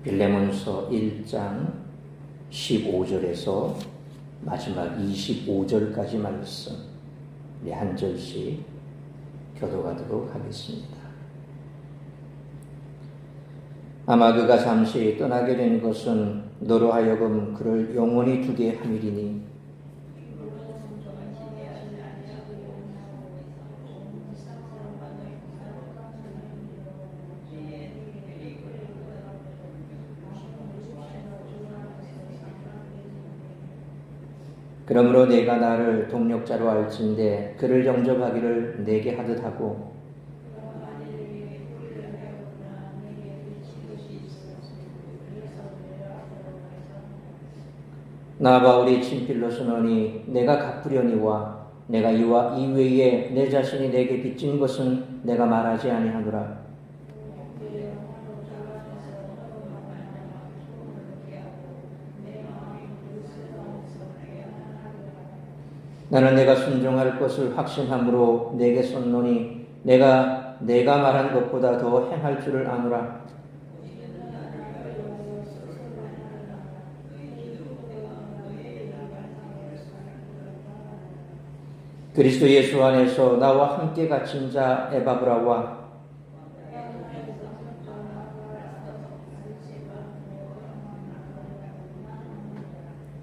빌레몬서 1장 15절에서 마지막 25절까지 말씀 한 절씩 교독하도록 하겠습니다. 아마 그가 잠시 떠나게 된 것은 너로 하여금 그를 영원히 두게 함이리니 그러므로 내가 나를 동력자로 알진대 그를 영접하기를 내게 하듯 하고 나 바울이 친필로 쓰노니 내가 갚으려니와 내가 이와 이외에 내 자신이 내게 빚진 것은 내가 말하지 아니하노라. 나는 내가 순종할 것을 확신함으로 내게 쏟노니 내가 말한 것보다 더 행할 줄을 아노라. 그리스도 예수 안에서 나와 함께 갇힌 자 에바브라와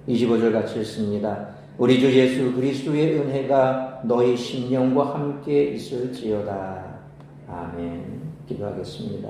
25절 같이 읽습니다. 우리 주 예수 그리스도의 은혜가 너희 심령과 함께 있을지어다. 아멘. 기도하겠습니다.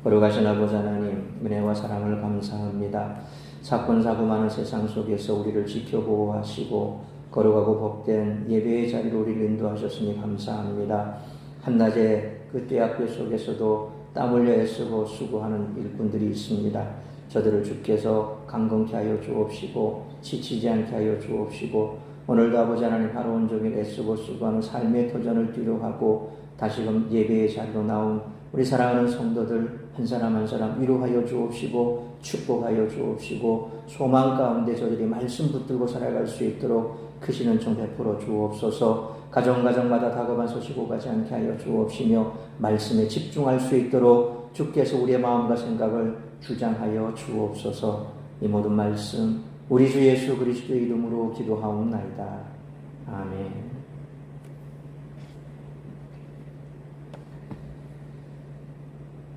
거룩하신 아버지 하나님, 은혜와 사랑을 감사합니다. 사건 사고 많은 세상 속에서 우리를 지켜보호하시고 거룩하고 복된 예배의 자리로 우리를 인도하셨으니 감사합니다. 한낮에 그 떼학교 속에서도 땀 흘려 애쓰고 수고하는 일꾼들이 있습니다. 저들을 주께서 강건케 하여 주옵시고 지치지 않게 하여 주옵시고 오늘도 아버지 하나님 하루 온종일 애쓰고 수고하는 삶의 도전을 뒤로하고 다시금 예배의 자리로 나온 우리 사랑하는 성도들 한 사람 한 사람 위로하여 주옵시고 축복하여 주옵시고 소망 가운데 저들이 말씀 붙들고 살아갈 수 있도록 크시는 종 베풀어 주옵소서. 가정마다 다급한 소식 오가지 않게 하여 주옵시며 말씀에 집중할 수 있도록 주께서 우리의 마음과 생각을 주장하여 주옵소서. 이 모든 말씀 우리 주 예수 그리스도의 이름으로 기도하옵나이다. 아멘.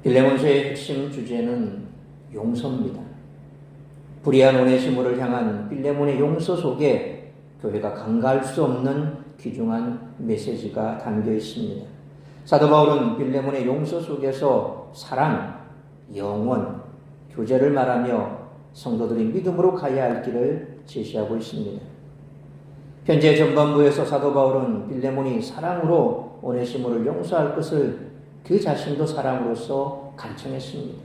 빌레몬서의 핵심 주제는 용서입니다. 불의한 오네시모를 향한 빌레몬의 용서 속에 교회가 간과할 수 없는 귀중한 메시지가 담겨 있습니다. 사도 바울은 빌레몬의 용서 속에서 사랑, 영원, 교제를 말하며 성도들이 믿음으로 가야 할 길을 제시하고 있습니다. 편지의 전반부에서 사도 바울은 빌레몬이 사랑으로 오네시모를 용서할 것을 그 자신도 사랑으로서 간청했습니다.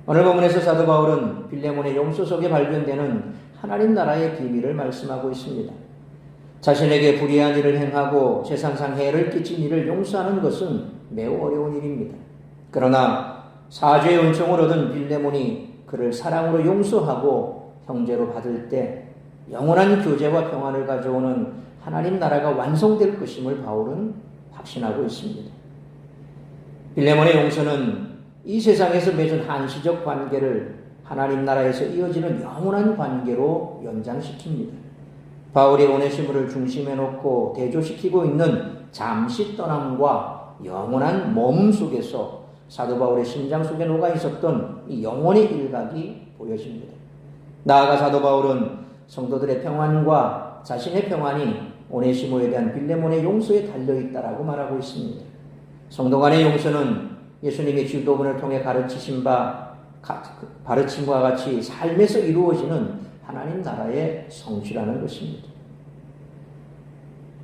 오늘 본문에서 사도 바울은 빌레몬의 용서 속에 발견되는 하나님 나라의 비밀을 말씀하고 있습니다. 자신에게 불의한 일을 행하고 세상상 해를 끼친 일을 용서하는 것은 매우 어려운 일입니다. 그러나 사죄의 은총을 얻은 빌레몬이 그를 사랑으로 용서하고 형제로 받을 때 영원한 교제와 평안을 가져오는 하나님 나라가 완성될 것임을 바울은 확신하고 있습니다. 빌레몬의 용서는 이 세상에서 맺은 한시적 관계를 하나님 나라에서 이어지는 영원한 관계로 연장시킵니다. 바울이 오네시모를 중심에 놓고 대조시키고 있는 잠시 떠남과 영원한 머문 속에서 사도 바울의 심장 속에 녹아 있었던 이 영혼의 일각이 보여집니다. 나아가 사도 바울은 성도들의 평안과 자신의 평안이 오네시모에 대한 빌레몬의 용서에 달려있다라고 말하고 있습니다. 성도 간의 용서는 예수님의 지도문을 통해 가르침과 같이 삶에서 이루어지는 하나님 나라의 성취라는 것입니다.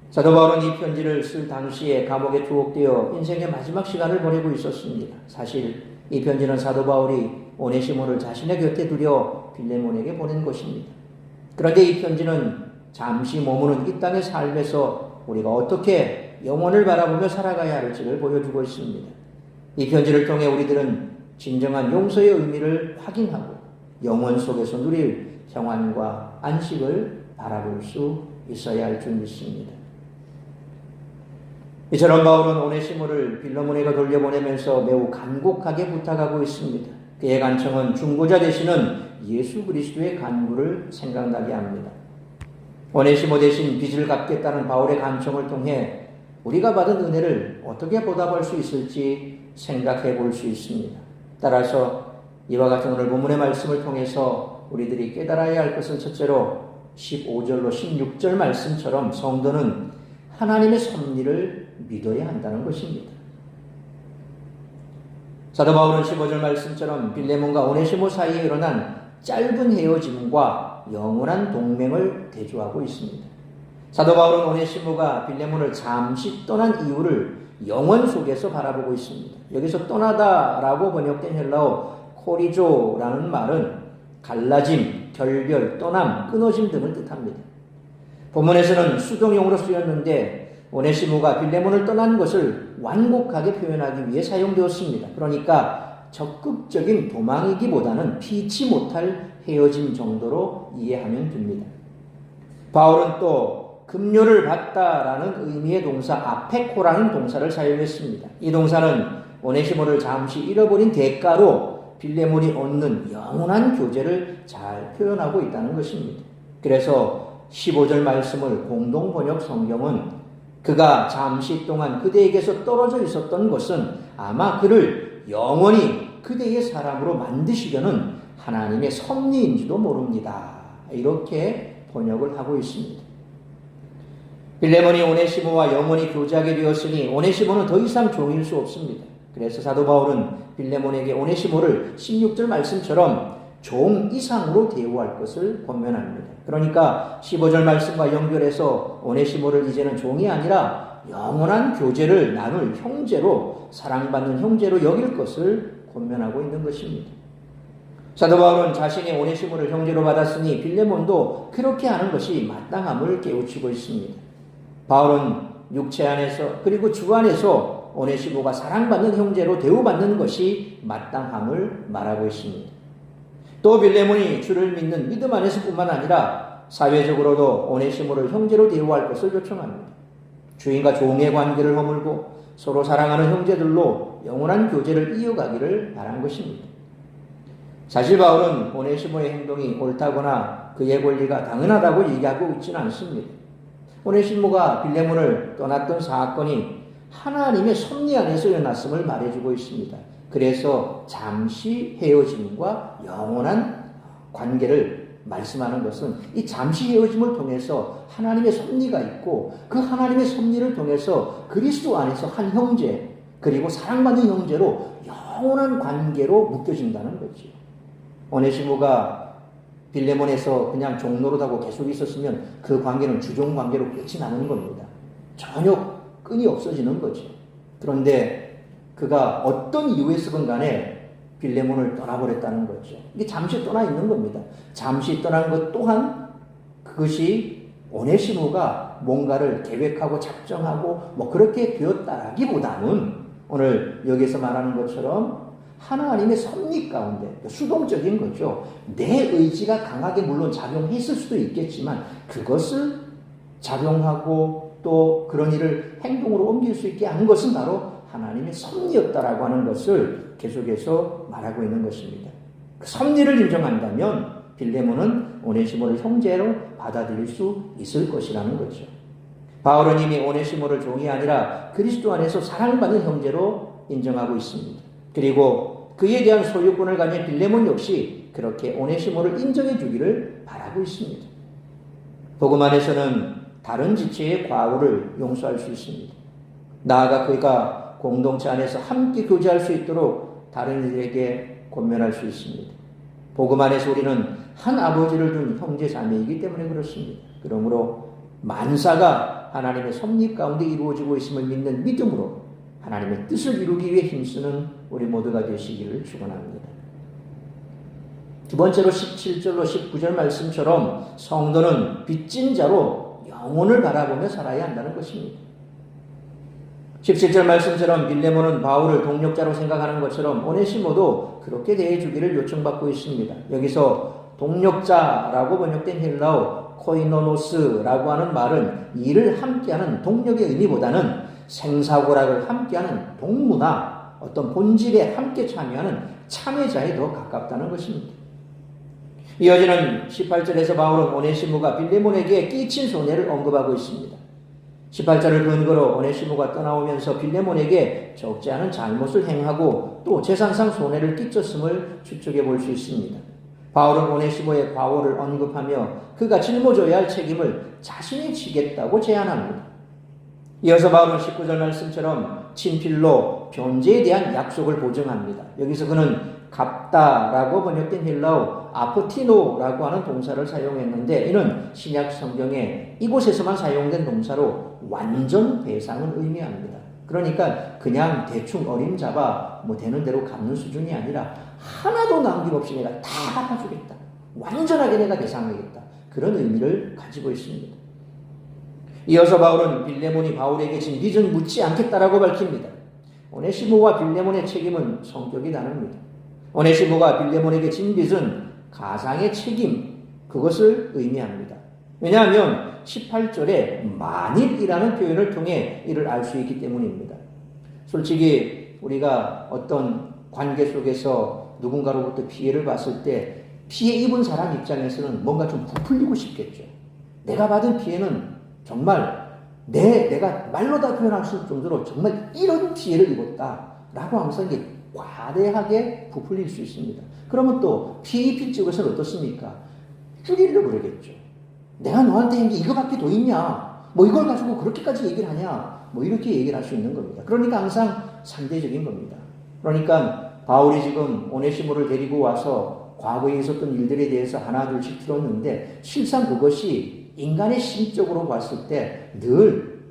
사도 바울은 이 편지를 쓸 당시에 감옥에 투옥되어 인생의 마지막 시간을 보내고 있었습니다. 사실 이 편지는 사도 바울이 오네시모를 자신의 곁에 두려 빌레몬에게 보낸 것입니다. 그런데 이 편지는 잠시 머무는 이 땅의 삶에서 우리가 어떻게 영혼을 바라보며 살아가야 할지를 보여주고 있습니다. 이 편지를 통해 우리들은 진정한 용서의 의미를 확인하고 영혼 속에서 누릴 평안과 안식을 바라볼 수 있어야 할 줄 믿습니다. 이처럼 바울은 오네시모를 빌레몬에게 돌려보내면서 매우 간곡하게 부탁하고 있습니다. 그의 간청은 중보자 되시는 예수 그리스도의 간구를 생각나게 합니다. 오네시모 대신 빚을 갚겠다는 바울의 간청을 통해 우리가 받은 은혜를 어떻게 보답할 수 있을지 생각해 볼 수 있습니다. 따라서 이와 같은 오늘 본문의 말씀을 통해서 우리들이 깨달아야 할 것은 첫째로 15절로 16절 말씀처럼 성도는 하나님의 섭리를 믿어야 한다는 것입니다. 사도 바울은 15절 말씀처럼 빌레몬과 오네시모 사이에 일어난 짧은 헤어짐과 영원한 동맹을 대조하고 있습니다. 사도 바울은 오네시모가 빌레몬을 잠시 떠난 이유를 영원 속에서 바라보고 있습니다. 여기서 떠나다라고 번역된 헬라어 코리조라는 말은 갈라짐, 결별, 떠남, 끊어짐 등을 뜻합니다. 본문에서는 수동용으로 쓰였는데 오네시모가 빌레몬을 떠난 것을 완곡하게 표현하기 위해 사용되었습니다. 그러니까 적극적인 도망이기보다는 피치 못할 헤어짐 정도로 이해하면 됩니다. 바울은 또 급료를 받다라는 의미의 동사 아페코라는 동사를 사용했습니다. 이 동사는 오네시모를 잠시 잃어버린 대가로 빌레몬이 얻는 영원한 교제를 잘 표현하고 있다는 것입니다. 그래서 15절 말씀을 공동 번역 성경은 그가 잠시 동안 그대에게서 떨어져 있었던 것은 아마 그를 영원히 그대의 사람으로 만드시려는 하나님의 섭리인지도 모릅니다. 이렇게 번역을 하고 있습니다. 빌레몬이 오네시모와 영원히 교제하게 되었으니 오네시모는 더 이상 종일 수 없습니다. 그래서 사도 바울은 빌레몬에게 오네시모를 16절 말씀처럼 종 이상으로 대우할 것을 권면합니다. 그러니까 15절 말씀과 연결해서 오네시모를 이제는 종이 아니라 영원한 교제를 나눌 형제로, 사랑받는 형제로 여길 것을 권면하고 있는 것입니다. 사도 바울은 자신이 오네시모를 형제로 받았으니 빌레몬도 그렇게 하는 것이 마땅함을 깨우치고 있습니다. 바울은 육체 안에서 그리고 주 안에서 오네시모가 사랑받는 형제로 대우받는 것이 마땅함을 말하고 있습니다. 또 빌레몬이 주를 믿는 믿음 안에서뿐만 아니라 사회적으로도 오네시모를 형제로 대우할 것을 요청합니다. 주인과 종의 관계를 허물고 서로 사랑하는 형제들로 영원한 교제를 이어가기를 바란 것입니다. 사실 바울은 오네시모의 행동이 옳다거나 그의 권리가 당연하다고 얘기하고 있지는 않습니다. 오네시모가 빌레몬을 떠났던 사건이 하나님의 섭리 안에서 일어났음을 말해주고 있습니다. 그래서 잠시 헤어짐과 영원한 관계를 말씀하는 것은 이 잠시 헤어짐을 통해서 하나님의 섭리가 있고 그 하나님의 섭리를 통해서 그리스도 안에서 한 형제 그리고 사랑받는 형제로 영원한 관계로 묶여진다는 거죠. 오네시모가 빌레몬에서 그냥 종노릇하고 계속 있었으면 그 관계는 주종 관계로 끝이 나는 겁니다. 전혀 끈이 없어지는 거죠. 그런데 그가 어떤 이유에서건 간에 빌레몬을 떠나버렸다는 거죠. 이게 잠시 떠나 있는 겁니다. 잠시 떠난 것 또한 그것이 오네시모가 뭔가를 계획하고 작정하고 그렇게 되었다기보다는 오늘 여기서 말하는 것처럼 하나님의 섭리 가운데 수동적인 거죠. 내 의지가 강하게 물론 작용했을 수도 있겠지만 그것을 작용하고 또 그런 일을 행동으로 옮길 수 있게 한 것은 바로 하나님의 섭리였다라고 하는 것을 계속해서 말하고 있는 것입니다. 그 섭리를 인정한다면 빌레몬은 오네시모를 형제로 받아들일 수 있을 것이라는 거죠. 바울은 이미 오네시모를 종이 아니라 그리스도 안에서 사랑받는 형제로 인정하고 있습니다. 그리고 그에 대한 소유권을 가진 빌레몬 역시 그렇게 오네시모를 인정해 주기를 바라고 있습니다. 복음 안에서는 다른 지체의 과오를 용서할 수 있습니다. 나아가 그가 공동체 안에서 함께 교제할 수 있도록 다른 이들에게 권면할 수 있습니다. 복음 안에서 우리는 한 아버지를 둔 형제 자매이기 때문에 그렇습니다. 그러므로 만사가 하나님의 섭리 가운데 이루어지고 있음을 믿는 믿음으로 하나님의 뜻을 이루기 위해 힘쓰는 우리 모두가 되시기를 축원합니다. 두 번째로 17절로 19절 말씀처럼 성도는 빚진 자로 영혼을 바라보며 살아야 한다는 것입니다. 17절 말씀처럼 빌레몬은 바울을 동력자로 생각하는 것처럼 오네시모도 그렇게 대해주기를 요청받고 있습니다. 여기서 동력자라고 번역된 헬라어 코이노노스라고 하는 말은 일을 함께하는 동력의 의미보다는 생사고락을 함께하는 동무나 어떤 본질에 함께 참여하는 참여자에 더 가깝다는 것입니다. 이어지는 18절에서 바울은 오네시모가 빌레몬에게 끼친 손해를 언급하고 있습니다. 18절을 근거로 오네시모가 떠나오면서 빌레몬에게 적지 않은 잘못을 행하고 또 재산상 손해를 끼쳤음을 추측해 볼 수 있습니다. 바울은 오네시모의 과오를 언급하며 그가 짊어져야 할 책임을 자신이 지겠다고 제안합니다. 이어서 바울은 19절 말씀처럼 친필로 변제에 대한 약속을 보증합니다. 여기서 그는 갚다라고 번역된 헬라어 아포티노라고 하는 동사를 사용했는데 이는 신약 성경에 이곳에서만 사용된 동사로 완전 배상을 의미합니다. 그러니까 그냥 대충 어림잡아 되는 대로 갚는 수준이 아니라 하나도 남김없이 내가 다 갚아주겠다. 완전하게 내가 배상하겠다. 그런 의미를 가지고 있습니다. 이어서 바울은 빌레몬이 바울에게 진 빚은 묻지 않겠다라고 밝힙니다. 오네시모와 빌레몬의 책임은 성격이 다릅니다. 오네시모가 빌레몬에게 진 빚은 가상의 책임, 그것을 의미합니다. 왜냐하면 18절에 만일이라는 표현을 통해 이를 알 수 있기 때문입니다. 솔직히 우리가 어떤 관계 속에서 누군가로부터 피해를 봤을 때 피해 입은 사람 입장에서는 뭔가 좀 부풀리고 싶겠죠. 내가 받은 피해는 정말 내가 말로 다 표현할 수 없을 정도로 정말 이런 피해를 입었다라고 항상 이게 과대하게 부풀릴 수 있습니다. 그러면 또 피해 입힌 쪽에서는 어떻습니까? 줄이려고 그러겠죠. 내가 너한테 한 게 이거밖에 더 있냐? 이걸 가지고 그렇게까지 얘기를 하냐? 이렇게 얘기를 할 수 있는 겁니다. 그러니까 항상 상대적인 겁니다. 그러니까 바울이 지금 오네시모를 데리고 와서 과거에 있었던 일들에 대해서 하나 둘씩 풀었는데 실상 그것이 인간의 심적으로 봤을 때 늘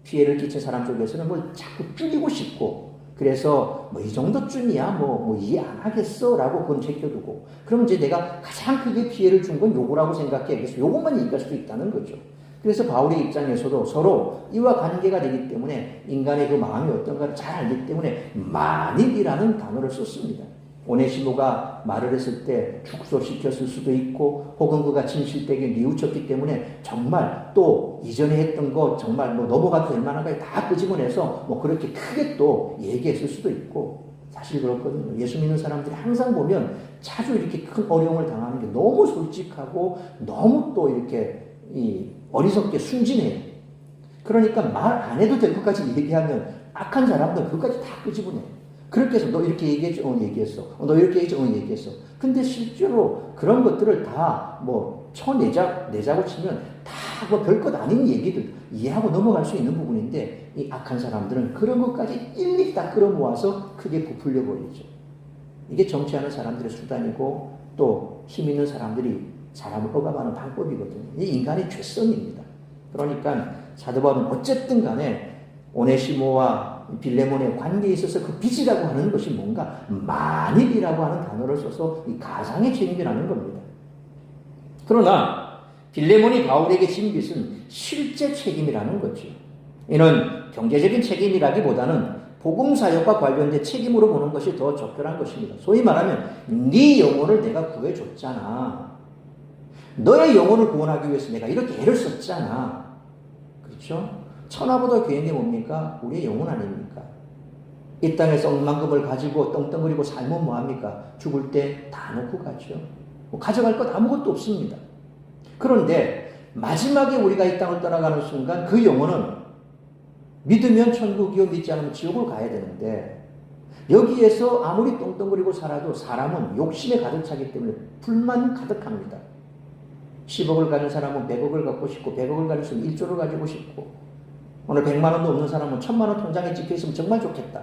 피해를 끼친 사람 쪽에서는 뭘 자꾸 줄이고 싶고 그래서 이 정도쯤이야 이해 안 하겠어 라고 그건 제껴두고 그럼 이제 내가 가장 크게 피해를 준 건 요거라고 생각해. 그래서 요것만 얘기할 수도 있다는 거죠. 그래서 바울의 입장에서도 서로 이와 관계가 되기 때문에 인간의 그 마음이 어떤가를 잘 알기 때문에 만일이라는 단어를 썼습니다. 오네시모가 말을 했을 때 축소시켰을 수도 있고 혹은 그가 진실되게 뉘우쳤기 때문에 정말 또 이전에 했던 거 정말 넘어가도 될 만한 거 다 끄집어내서 그렇게 크게 또 얘기했을 수도 있고 사실 그렇거든요. 예수 믿는 사람들이 항상 보면 자주 이렇게 큰 어려움을 당하는 게 너무 솔직하고 너무 또 이렇게 어리석게 순진해요. 그러니까 말 안 해도 될 것까지 얘기하면 악한 사람들 그것까지 다 끄집어내요. 그렇게 해서 너 이렇게 얘기했지? 얘기했어. 너 이렇게 얘기했지? 얘기했어. 근데 실제로 그런 것들을 다 쳐내자고 치면 다 별것 아닌 얘기들 이해하고 넘어갈 수 있는 부분인데 이 악한 사람들은 그런 것까지 일일이 다 끌어모아서 크게 부풀려 버리죠. 이게 정치하는 사람들의 수단이고 또 힘 있는 사람들이 사람을 억압하는 방법이거든요. 이 인간의 죄성입니다. 그러니까 사도 바울은 어쨌든 간에 오네시모와 빌레몬의 관계에 있어서 그 빚이라고 하는 것이 뭔가 만일이라고 하는 단어를 써서 이 가상의 책임이라는 겁니다. 그러나 빌레몬이 바울에게 진 빚은 실제 책임이라는 거죠. 이는 경제적인 책임이라기보다는 복음 사역과 관련된 책임으로 보는 것이 더 적절한 것입니다. 소위 말하면 네 영혼을 내가 구해줬잖아. 너의 영혼을 구원하기 위해서 내가 이렇게 애를 썼잖아. 그렇죠? 천하보다 귀한 게 뭡니까? 우리의 영혼 아닙니까? 이 땅에서 억만금을 가지고 떵떵거리고 살면 뭐합니까? 죽을 때 다 놓고 가죠. 가져갈 것 아무것도 없습니다. 그런데 마지막에 우리가 이 땅을 떠나가는 순간 그 영혼은 믿으면 천국이요 믿지 않으면 지옥을 가야 되는데 여기에서 아무리 떵떵거리고 살아도 사람은 욕심에 가득 차기 때문에 불만 가득합니다. 10억을 가진 사람은 100억을 갖고 싶고 100억을 가진 사람은 1조를 가지고 싶고 오늘 100만 원도 없는 사람은 1000만 원 통장에 찍혀있으면 정말 좋겠다.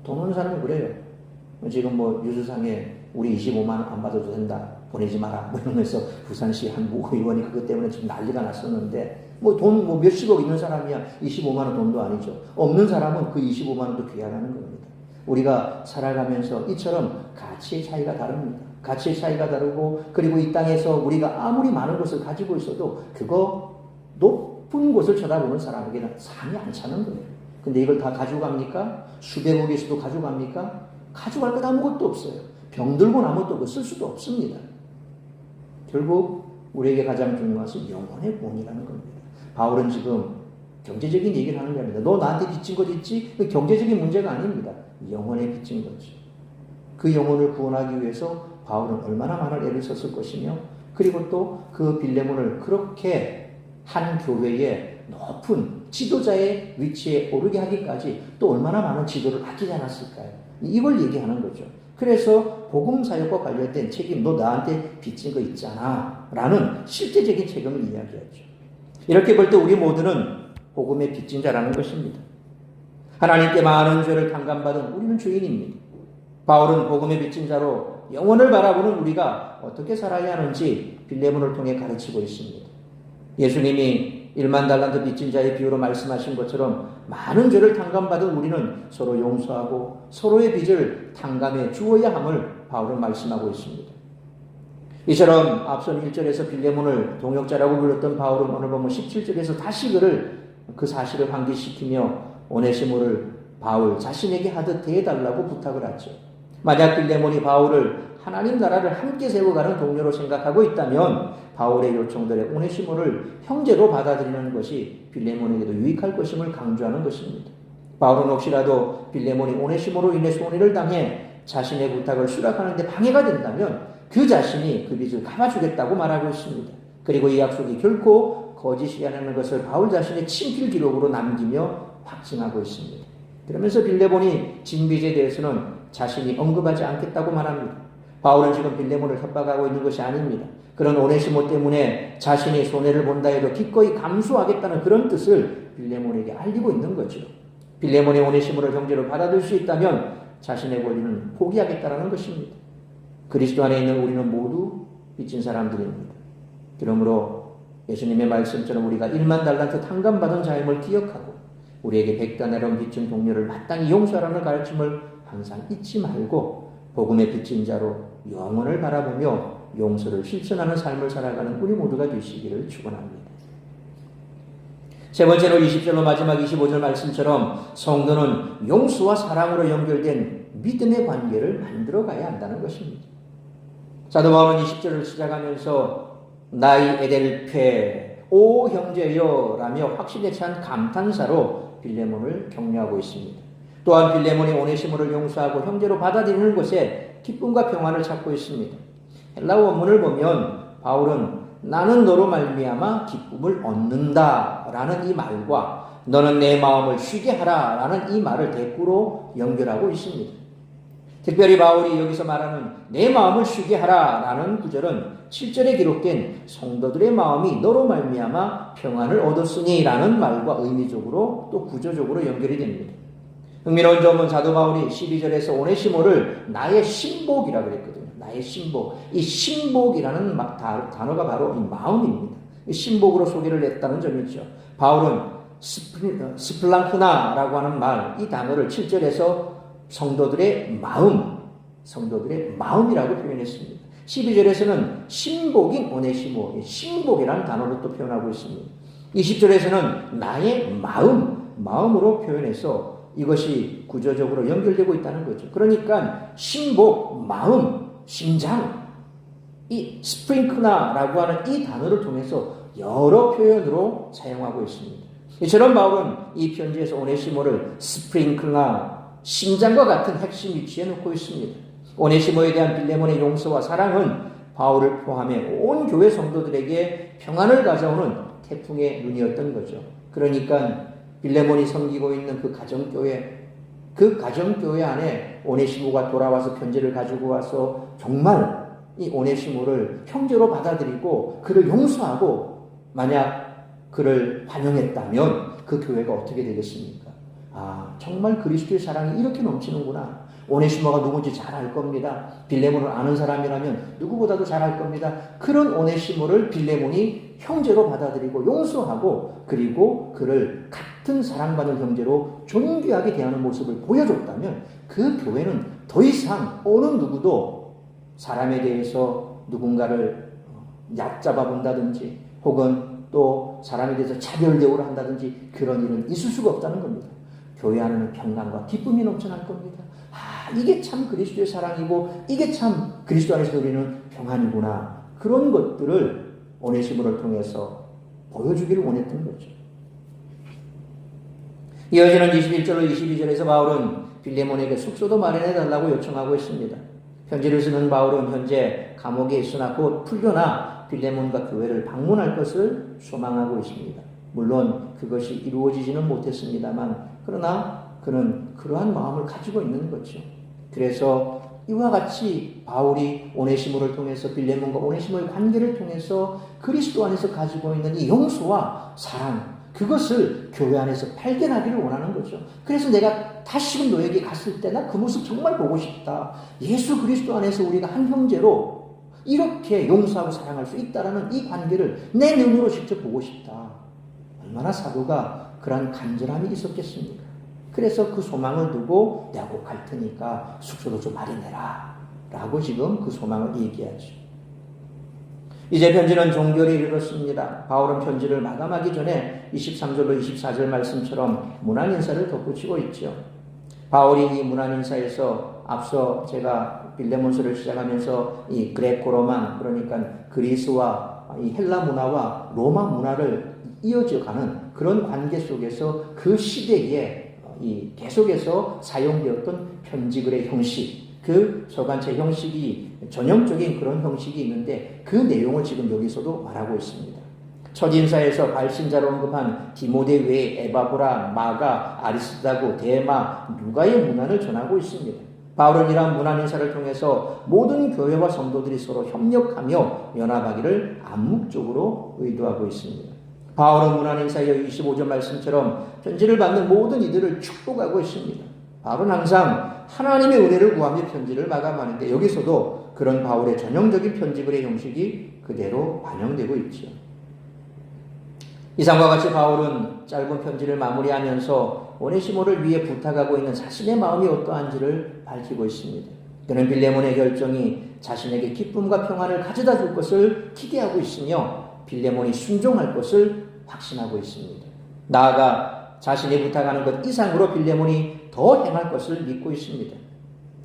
돈 없는 사람은 그래요. 지금 뉴스상에 우리 25만 원 안 받아도 된다. 보내지 마라. 이러면서 부산시 한 의원이 그것 때문에 지금 난리가 났었는데 돈 몇십억 있는 사람이야 25만 원 돈도 아니죠. 없는 사람은 그 25만 원도 귀하다는 겁니다. 우리가 살아가면서 이처럼 가치의 차이가 다릅니다. 가치의 차이가 다르고 그리고 이 땅에서 우리가 아무리 많은 것을 가지고 있어도 그거 높은 곳을 쳐다보는 사람에게는 상이 안 차는 거예요. 근데 이걸 다 가져갑니까? 수백억에서도 가져갑니까? 가져갈 것 아무것도 없어요. 병들고 나면 또 쓸 수도 없습니다. 결국 우리에게 가장 중요한 것은 영혼의 본이라는 겁니다. 바울은 지금 경제적인 얘기를 하는 게 아닙니다. 너 나한테 빚진 것 있지? 그 경제적인 문제가 아닙니다. 영혼에 빚진 거지. 그 영혼을 구원하기 위해서 바울은 얼마나 많은 애를 썼을 것이며, 그리고 또 그 빌레몬을 그렇게 한 교회의 높은 지도자의 위치에 오르게 하기까지 또 얼마나 많은 지도를 아끼지 않았을까요? 이걸 얘기하는 거죠. 그래서 복음 사역과 관련된 책임, 너 나한테 빚진 거 있잖아 라는 실제적인 책임을 이야기하죠. 이렇게 볼 때 우리 모두는 복음의 빚진 자라는 것입니다. 하나님께 많은 죄를 탕감받은 우리는 죄인입니다. 바울은 복음의 빚진 자로 영혼을 바라보는 우리가 어떻게 살아야 하는지 빌레몬을 통해 가르치고 있습니다. 예수님이 1만 달란트 빚진 자의 비유로 말씀하신 것처럼 많은 죄를 탕감받은 우리는 서로 용서하고 서로의 빚을 탕감해 주어야 함을 바울은 말씀하고 있습니다. 이처럼 앞선 1절에서 빌레몬을 동역자라고 불렀던 바울은 오늘 보면 17절에서 다시 그 사실을 환기시키며 오네시모를 바울 자신에게 하듯 대해달라고 부탁을 하죠. 만약 빌레몬이 바울을 하나님 나라를 함께 세워가는 동료로 생각하고 있다면 바울의 요청들에 오네시모를 형제로 받아들이는 것이 빌레몬에게도 유익할 것임을 강조하는 것입니다. 바울은 혹시라도 빌레몬이 오네시모로 인해 손해를 당해 자신의 부탁을 수락하는 데 방해가 된다면 그 자신이 그 빚을 갚아주겠다고 말하고 있습니다. 그리고 이 약속이 결코 거짓이 아니라는 것을 바울 자신의 친필 기록으로 남기며 확증하고 있습니다. 그러면서 빌레몬이 진 빚에 대해서는 자신이 언급하지 않겠다고 말합니다. 바울은 지금 빌레몬을 협박하고 있는 것이 아닙니다. 그런 오네시모 때문에 자신이 손해를 본다 해도 기꺼이 감수하겠다는 그런 뜻을 빌레몬에게 알리고 있는 거죠. 빌레몬이 오네시모를 형제로 받아들일 수 있다면 자신의 권리는 포기하겠다는 것입니다. 그리스도 안에 있는 우리는 모두 빚진 사람들입니다. 그러므로 예수님의 말씀처럼 우리가 1만 달란트 탕감받은 자임을 기억하고 우리에게 100다나론 빚진 동료를 마땅히 용서하라는 가르침을 항상 잊지 말고 복음의 빚진 자로 영혼을 바라보며 용서를 실천하는 삶을 살아가는 우리 모두가 되시기를 축원합니다. 세 번째로 20절로 마지막 25절 말씀처럼 성도는 용서와 사랑으로 연결된 믿음의 관계를 만들어 가야 한다는 것입니다. 사도 바울은 20절을 시작하면서 나이 에델페 오 형제여 라며 확신에 찬 감탄사로 빌레몬을 격려하고 있습니다. 또한 빌레몬이 오네시모를 용서하고 형제로 받아들이는 것에 기쁨과 평안을 찾고 있습니다. 헬라어 원문을 보면 바울은 나는 너로 말미암아 기쁨을 얻는다 라는 이 말과 너는 내 마음을 쉬게 하라 라는 이 말을 대꾸로 연결하고 있습니다. 특별히 바울이 여기서 말하는 내 마음을 쉬게 하라 라는 구절은 7절에 기록된 성도들의 마음이 너로 말미암아 평안을 얻었으니 라는 말과 의미적으로 또 구조적으로 연결이 됩니다. 흥미로운 점은 사도 바울이 12절에서 오네시모를 나의 신복이라고 그랬거든요. 나의 신복. 이 신복이라는 단어가 바로 이 마음입니다. 이 신복으로 소개를 했다는 점이죠. 바울은 스플랑크나라고 하는 말, 이 단어를 7절에서 성도들의 마음이라고 표현했습니다. 12절에서는 신복인 오네시모, 신복이라는 단어로 또 표현하고 있습니다. 20절에서는 나의 마음으로 표현해서 이것이 구조적으로 연결되고 있다는 거죠. 그러니까 신복, 마음, 심장, 이 스프링크나라고 하는 이 단어를 통해서 여러 표현으로 사용하고 있습니다. 이처럼 바울은 이 편지에서 오네시모를 스프링크나, 심장과 같은 핵심 위치에 놓고 있습니다. 오네시모에 대한 빌레몬의 용서와 사랑은 바울을 포함해 온 교회 성도들에게 평안을 가져오는 태풍의 눈이었던 거죠. 그러니까 빌레몬이 섬기고 있는 그 가정교회 안에 오네시모가 돌아와서 편지를 가지고 와서 정말 이 오네시모를 형제로 받아들이고 그를 용서하고 만약 그를 환영했다면 그 교회가 어떻게 되겠습니까? 아, 정말 그리스도의 사랑이 이렇게 넘치는구나. 오네시모가 누군지 잘 알 겁니다. 빌레몬을 아는 사람이라면 누구보다도 잘 알 겁니다. 그런 오네시모를 빌레몬이 형제로 받아들이고 용서하고 그리고 그를 같은 사랑받는 형제로 존귀하게 대하는 모습을 보여줬다면 그 교회는 더 이상 어느 누구도 사람에 대해서 누군가를 얕잡아 본다든지 혹은 또 사람에 대해서 차별 대우를 한다든지 그런 일은 있을 수가 없다는 겁니다. 교회 안에는 평강과 기쁨이 넘쳐날 겁니다. 아, 이게 참 그리스도의 사랑이고 이게 참 그리스도 안에서 우리는 평안이구나. 그런 것들을 오네시모를 통해서 보여주기를 원했던 거죠. 이어지는 21절로 22절에서 바울은 빌레몬에게 숙소도 마련해달라고 요청하고 있습니다. 편지를 쓰는 바울은 현재 감옥에 있으나 곧 풀려나 빌레몬과 교회를 방문할 것을 소망하고 있습니다. 물론 그것이 이루어지지는 못했습니다만 그러나 그는 그러한 마음을 가지고 있는 거죠. 그래서 이와 같이 바울이 오네시모를 통해서 빌레몬과 오네시모의 관계를 통해서 그리스도 안에서 가지고 있는 이 용서와 사랑, 그것을 교회 안에서 발견하기를 원하는 거죠. 그래서 내가 다시금 너에게 갔을 때 나 그 모습 정말 보고 싶다. 예수 그리스도 안에서 우리가 한 형제로 이렇게 용서하고 사랑할 수 있다라는 이 관계를 내 눈으로 직접 보고 싶다. 얼마나 사도가 그러한 간절함이 있었겠습니까? 그래서 그 소망을 두고 내가 꼭 갈 테니까 숙소도 좀 마련해라 라고 지금 그 소망을 얘기하죠. 이제 편지는 종결에 이르렀습니다. 바울은 편지를 마감하기 전에 23절로 24절 말씀처럼 문안 인사를 덧붙이고 있죠. 바울이 이 문안 인사에서 앞서 제가 빌레몬서를 시작하면서 이 그레코로만, 그러니까 그리스와 이 헬라 문화와 로마 문화를 이어져가는 그런 관계 속에서 그 시대에 이 계속해서 사용되었던 편지글의 형식, 그 서간체 형식이 전형적인 그런 형식이 있는데 그 내용을 지금 여기서도 말하고 있습니다. 첫 인사에서 발신자로 언급한 디모데 외에 에바브라, 마가, 아리스다고, 데마, 누가의 문안을 전하고 있습니다. 바울은 이러한 문안 인사를 통해서 모든 교회와 성도들이 서로 협력하며 연합하기를 암묵적으로 의도하고 있습니다. 바울은 문안 인사의 25절 말씀처럼 편지를 받는 모든 이들을 축복하고 있습니다. 바울은 항상 하나님의 은혜를 구하며 편지를 마감하는데 여기서도 그런 바울의 전형적인 편지글의 형식이 그대로 반영되고 있죠. 이상과 같이 바울은 짧은 편지를 마무리하면서 오네시모를 위해 부탁하고 있는 자신의 마음이 어떠한지를 밝히고 있습니다. 그는 빌레몬의 결정이 자신에게 기쁨과 평안을 가져다 줄 것을 기대하고 있으며 빌레몬이 순종할 것을 확신하고 있습니다. 나아가 자신이 부탁하는 것 이상으로 빌레몬이 더 행할 것을 믿고 있습니다.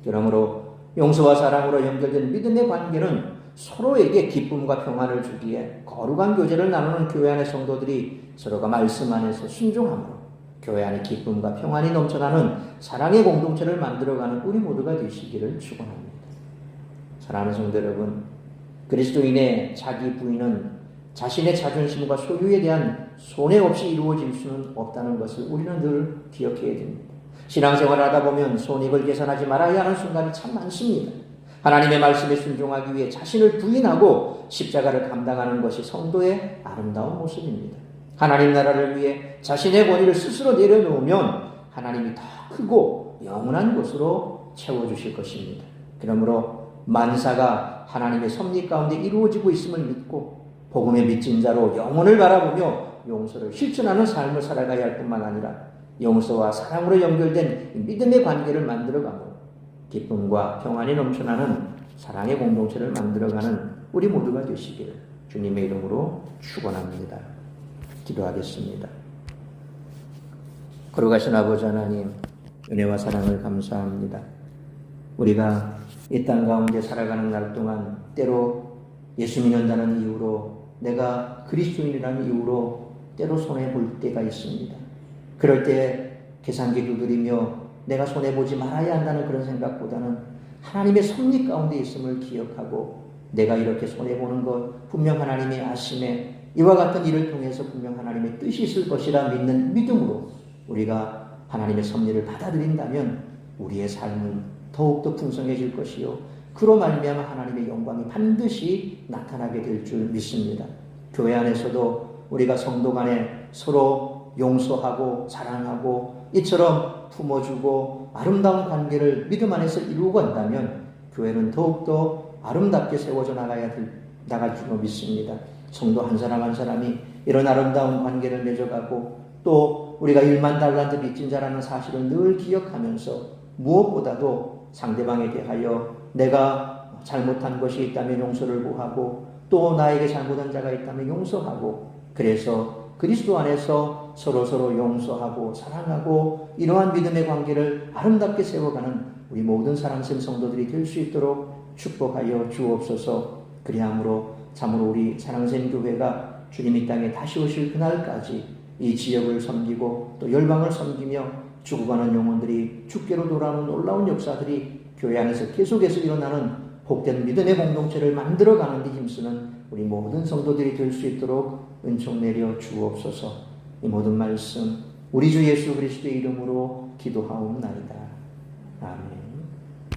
그러므로 용서와 사랑으로 연결된 믿음의 관계는 서로에게 기쁨과 평안을 주기에 거룩한 교제를 나누는 교회 안의 성도들이 서로가 말씀 안에서 순종함으로 교회 안에 기쁨과 평안이 넘쳐나는 사랑의 공동체를 만들어가는 우리 모두가 되시기를 축원합니다. 사랑하는 성도 여러분, 그리스도인의 자기 부인은 자신의 자존심과 소유에 대한 손해 없이 이루어질 수는 없다는 것을 우리는 늘 기억해야 됩니다. 신앙생활을 하다 보면 손익을 계산하지 말아야 하는 순간이 참 많습니다. 하나님의 말씀에 순종하기 위해 자신을 부인하고 십자가를 감당하는 것이 성도의 아름다운 모습입니다. 하나님 나라를 위해 자신의 권위를 스스로 내려놓으면 하나님이 더 크고 영원한 것으로 채워주실 것입니다. 그러므로 만사가 하나님의 섭리 가운데 이루어지고 있음을 믿고 복음에 미친 자로 영혼을 바라보며 용서를 실천하는 삶을 살아가야 할 뿐만 아니라 용서와 사랑으로 연결된 믿음의 관계를 만들어가고 기쁨과 평안이 넘쳐나는 사랑의 공동체를 만들어가는 우리 모두가 되시기를 주님의 이름으로 축원합니다. 기도하겠습니다. 거룩하신 아버지 하나님, 은혜와 사랑을 감사합니다. 우리가 이 땅 가운데 살아가는 날 동안 때로 예수 믿는다는 이유로, 내가 그리스도인이라는 이유로 때로 손해볼 때가 있습니다. 그럴 때 계산기 두드리며 내가 손해보지 말아야 한다는 그런 생각보다는 하나님의 섭리 가운데 있음을 기억하고 내가 이렇게 손해보는 것 분명 하나님의 아심에 이와 같은 일을 통해서 분명 하나님의 뜻이 있을 것이라 믿는 믿음으로 우리가 하나님의 섭리를 받아들인다면 우리의 삶은 더욱더 풍성해질 것이요 그로 말미암아 하나님의 영광이 반드시 나타나게 될 줄 믿습니다. 교회 안에서도 우리가 성도 간에 서로 용서하고 사랑하고 이처럼 품어주고 아름다운 관계를 믿음 안에서 이루고 간다면 교회는 더욱더 아름답게 세워져 나갈 줄로 믿습니다. 성도 한 사람 한 사람이 이런 아름다운 관계를 맺어가고 또 우리가 1만 달란트 빚진 자라는 사실을 늘 기억하면서 무엇보다도 상대방에 대하여 내가 잘못한 것이 있다면 용서를 구하고 또 나에게 잘못한 자가 있다면 용서하고 그래서 그리스도 안에서 서로 용서하고 사랑하고 이러한 믿음의 관계를 아름답게 세워가는 우리 모든 사랑스러운 성도들이 될 수 있도록 축복하여 주옵소서. 그리함으로 참으로 우리 사랑스러운 교회가 주님 이 땅에 다시 오실 그날까지 이 지역을 섬기고 또 열방을 섬기며 죽어가는 영혼들이 주께로 돌아오는 놀라운 역사들이 교회 안에서 계속해서 일어나는 복된 믿음의 공동체를 만들어가는 데 힘쓰는 우리 모든 성도들이 될 수 있도록 은총 내려 주옵소서. 이 모든 말씀 우리 주 예수 그리스도의 이름으로 기도하옵나이다. 아멘.